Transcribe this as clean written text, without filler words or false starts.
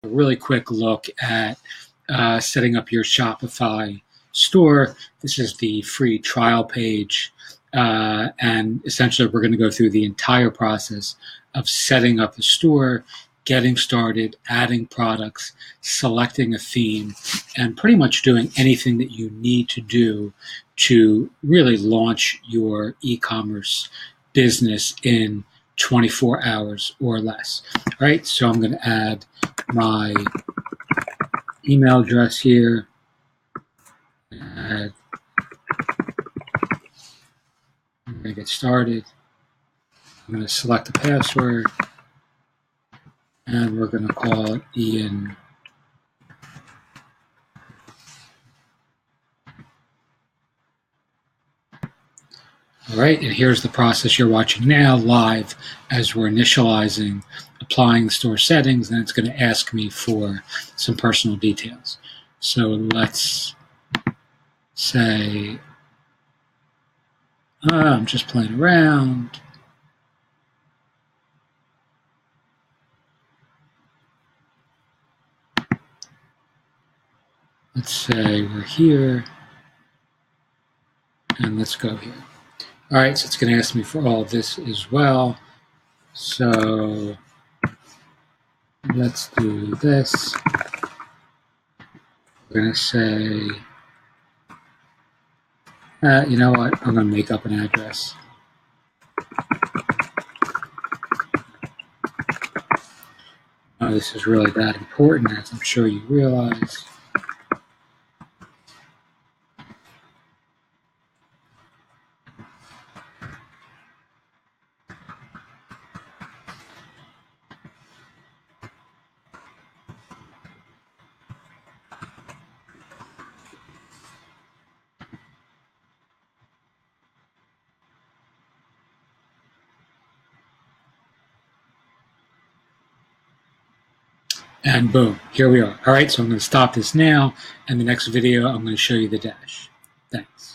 a really quick look at setting up your Shopify store. This is the free trial page. And essentially, we're going to go through the entire process of setting up the store, getting started, adding products, selecting a theme, and pretty much doing anything that you need to do to really launch your e-commerce business in 24 hours or less. All right, so I'm going to add my email address here. I'm going to get started. I'm going to select a password, and we're going to call it Ian. All right, and here's the process you're watching now live as we're initializing, applying the store settings, and it's going to ask me for some personal details. So let's say I'm just playing around. Let's say we're here, and let's go here. All right, so it's going to ask me for all this as well. So let's do this. We're going to say, you know what? I'm going to make up an address. This is really that important, as I'm sure you realize. And boom, here we are. All right, so I'm going to stop this now, and the next video I'm going to show you the dash. Thanks.